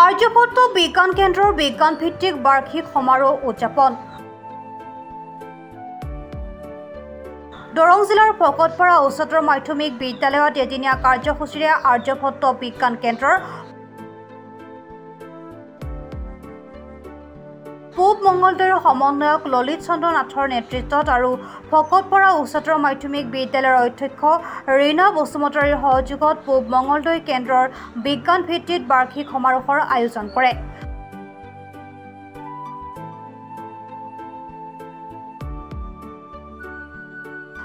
আৰ্যভট্ট বিজ্ঞান কেন্দ্ৰৰ বিজ্ঞান ভিত্তিক বাৰ্ষিক সমাৰোহ উদযাপন। দৰং জিলাৰ ভকতপাৰা উচ্চতৰ মাধ্যমিক বিদ্যালয়ত এদিনীয়া কাৰ্যসূচীৰে আৰ্যভট্ট বিজ্ঞান কেন্দ্ৰৰ পূব মঙ্গলদৈৰ সমন্বয়ক ললিত চন্দ্ৰ নাথৰ নেতৃত্বত আৰু ভকতপাৰা উচ্চতৰ মাধ্যমিক বিদ্যালয়ৰ অধ্যক্ষ ৰীনা বসুমতাৰীৰ সহযোগত পূব মঙ্গলদৈ কেন্দ্ৰৰ বিজ্ঞান ভিত্তিক বাৰ্ষিক সমাৰোহৰ আয়োজন কৰে।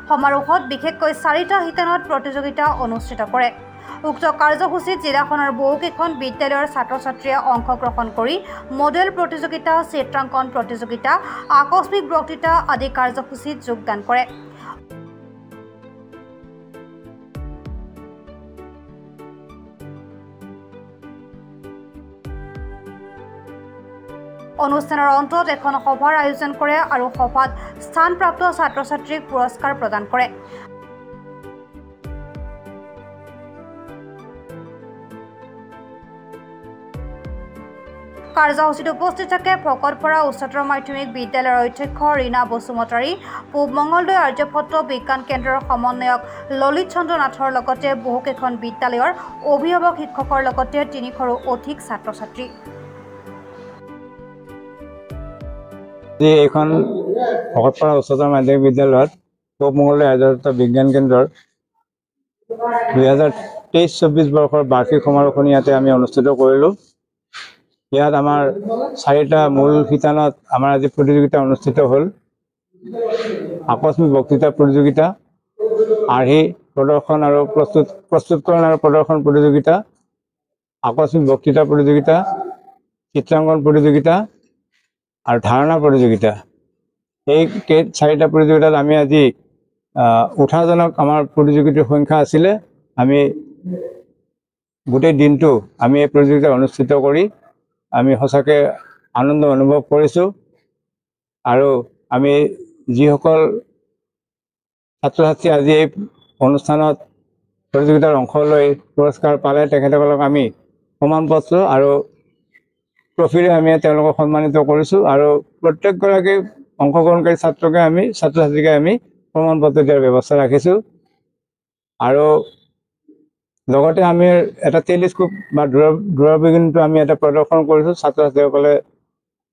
সমাৰোহত বিশেষকৈ 4টা শিতানত প্ৰতিযোগিতা অনুষ্ঠিত কৰে। উক্ত কাৰ্যসূচীত জিলাখনৰ বহুকেইখন বিদ্যালয়ৰ ছাত্ৰ-ছাত্ৰীয়ে অংশগ্ৰহণ কৰি মডেল প্ৰতিযোগিতা, চিত্ৰাংকন প্ৰতিযোগিতা, আকস্মিক বক্তৃতা আদি কাৰ্যসূচীত যোগদান কৰে। অনুষ্ঠানৰ অন্তত এখন সভাৰ আয়োজন কৰে আৰু সভাত স্থানপ্ৰাপ্ত ছাত্ৰ-ছাত্ৰীক পুৰস্কাৰ প্ৰদান কৰে। কাৰ্যসূচীত উপস্থিত থাকে ভকতপাৰা উচ্চতৰ মাধ্যমিক বিদ্যালয়ৰ অধ্যক্ষ ৰীনা বসুমতাৰী, পূব মঙ্গলদৈ আৰ্যভট্ট বিজ্ঞান কেন্দ্ৰৰ সমন্বয়ক ললিত চন্দ্ৰ নাথৰ লগতে বহুকেইখন বিদ্যালয়ৰ অভিভাৱক শিক্ষকৰ লগতে 300ৰো অধিক ছাত্ৰ-ছাত্ৰী। এইখন ভকতপাৰা উচ্চতৰ মাধ্যমিক বিদ্যালয়ত পূব মঙ্গলদৈ আৰ্যভট্ট বিজ্ঞান কেন্দ্ৰৰ 2023-24 বৰ্ষৰ বাৰ্ষিক সমাৰোহখন ইয়াতে আমি অনুষ্ঠিত কৰিলোঁ। ইয়াত আমাৰ 4টা মূল শিতানত আমাৰ আজি প্ৰতিযোগিতা অনুষ্ঠিত হ'ল। আকস্মিক বক্তৃতা প্ৰতিযোগিতা, আৰ্হি প্ৰদৰ্শন আৰু প্ৰস্তুতকৰণ আৰু প্ৰদৰ্শন প্ৰতিযোগিতা, আকস্মিক বক্তৃতা প্ৰতিযোগিতা, চিত্ৰাংকন প্ৰতিযোগিতা আৰু ধাৰণা প্ৰতিযোগিতা। এই 4টা প্ৰতিযোগিতাত আমি আজি 18জনক আমাৰ প্ৰতিযোগিতাৰ সংখ্যা আছিলে। আমি গোটেই দিনটো আমি এই প্ৰতিযোগিতা অনুষ্ঠিত কৰি আমি সঁচাকৈ আনন্দ অনুভৱ কৰিছোঁ। আৰু আমি যিসকল ছাত্ৰ-ছাত্ৰী আজি এই অনুষ্ঠানত প্ৰতিযোগিতাত অংশ লৈ পুৰস্কাৰ পালে তেখেতসকলক আমি প্ৰমাণপত্ৰ আৰু ট্ৰফিৰে আমি তেওঁলোকক সন্মানিত কৰিছোঁ আৰু প্ৰত্যেকগৰাকী অংশগ্ৰহণকাৰী ছাত্ৰ-ছাত্ৰীকে আমি প্ৰমাণপত্ৰ দিয়াৰ ব্যৱস্থা ৰাখিছোঁ। আৰু লগতে আমি এটা টেলিস্কোপ বা দূৰবীক্ষণটো আমি এটা প্ৰদৰ্শন কৰিছোঁ। ছাত্ৰ-ছাত্ৰীসকলে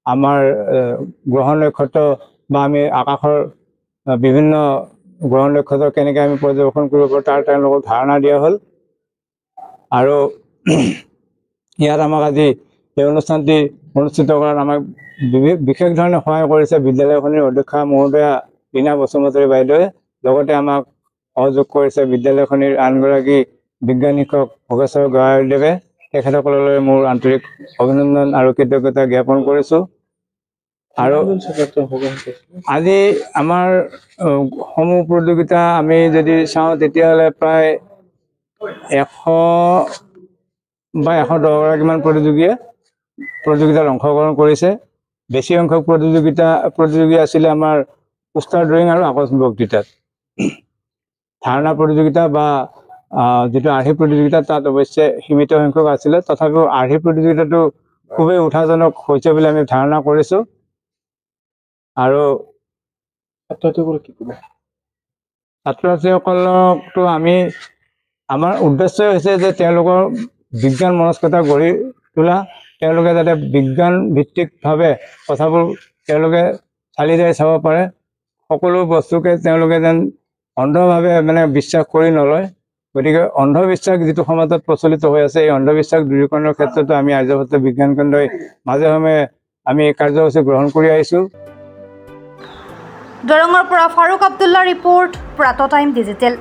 আমাৰ গ্ৰহণ নক্ষত্ৰ বা আমি আকাশৰ বিভিন্ন গ্ৰহণ নক্ষত্ৰ কেনেকৈ আমি পৰ্যবেক্ষণ কৰিব পাৰোঁ তাৰ তেওঁলোকক ধাৰণা দিয়া হ'ল। আৰু ইয়াত আমাক আজি এই অনুষ্ঠানটি অনুষ্ঠিত কৰাত আমাক বিশেষ ধৰণে সহায় কৰিছে বিদ্যালয়খনৰ অধ্যক্ষা মহোদয়া ৰীনা বসুমতাৰী বাইদেৱে। লগতে আমাক সহযোগ কৰিছে বিদ্যালয়খনৰ আনগৰাকী বিজ্ঞান শিক্ষক ভোগেশ্বৰ গোহাঁইদেৱে। তেখেতসকললৈ মোৰ আন্তৰিক অভিনন্দন আৰু কৃতজ্ঞতা জ্ঞাপন কৰিছোঁ। আৰু আজি আমাৰ সমূহ প্ৰতিযোগিতা আমি যদি চাওঁ তেতিয়াহ'লে প্ৰায় 100 বা 110গৰাকীমান প্ৰতিযোগিতাত অংশগ্ৰহণ কৰিছে। বেছি সংখ্যক প্ৰতিযোগী আছিলে আমাৰ পোষ্টাৰ ড্ৰয়িং আৰু আকস্মিক বক্তৃতাত। ধাৰণা প্ৰতিযোগিতা বা যিটো আৰ্হি প্ৰতিযোগিতা তাত অৱশ্যে সীমিত সংখ্যক আছিলে। তথাপিও আৰ্হি প্ৰতিযোগিতাটো খুবেই উৎসাহজনক হৈছে বুলি আমি ধাৰণা কৰিছোঁ। আৰু ছাত্ৰ-ছাত্ৰীসকলকতো আমাৰ উদ্দেশ্যই হৈছে যে তেওঁলোকৰ বিজ্ঞান মনস্কতা গঢ়ি তোলা, তেওঁলোকে যাতে বিজ্ঞান ভিত্তিকভাৱে কথাবোৰ তেওঁলোকে চালি জাৰি চাব পাৰে, সকলো বস্তুকে তেওঁলোকে যেন অন্ধভাৱে বিশ্বাস কৰি নলয়। গতিকে অন্ধবিশ্বাস যিটো সমাজত প্ৰচলিত হৈ আছে, এই অন্ধবিশ্বাস দূৰীকৰণৰ ক্ষেত্ৰতো আমি আৰ্যভট্ট বিজ্ঞান কেন্দ্ৰই মাজে সময়ে আমি কাৰ্যসূচী গ্ৰহণ কৰি আহিছোঁ। দৰঙৰ পৰা ফাৰুক আব্দুল্লাৰ ৰিপৰ্ট, প্ৰাতঃ টাইম ডিজিটেল।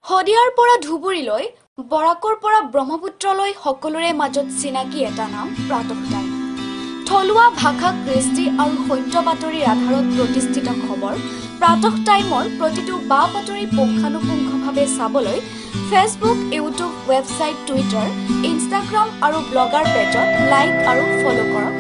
শদিয়াৰ পৰা ধুবুৰীলৈ, বৰাকৰ পৰা ব্ৰহ্মপুত্ৰলৈ সকলোৰে মাজত চিনাকি এটা নাম প্ৰাতঃ টাইম। থলুৱা ভাষা, কৃষ্টি আৰু সত্য বাতৰিৰ আধাৰত প্ৰতিষ্ঠিত খবৰ প্ৰাতঃ টাইমৰ প্ৰতিটো বা বাতৰি পুংখানুপুংখভাৱে চাবলৈ Facebook, YouTube, website, Twitter, Instagram আৰু ব্লগাৰ পেজত লাইক আৰু ফ'ল' কৰক।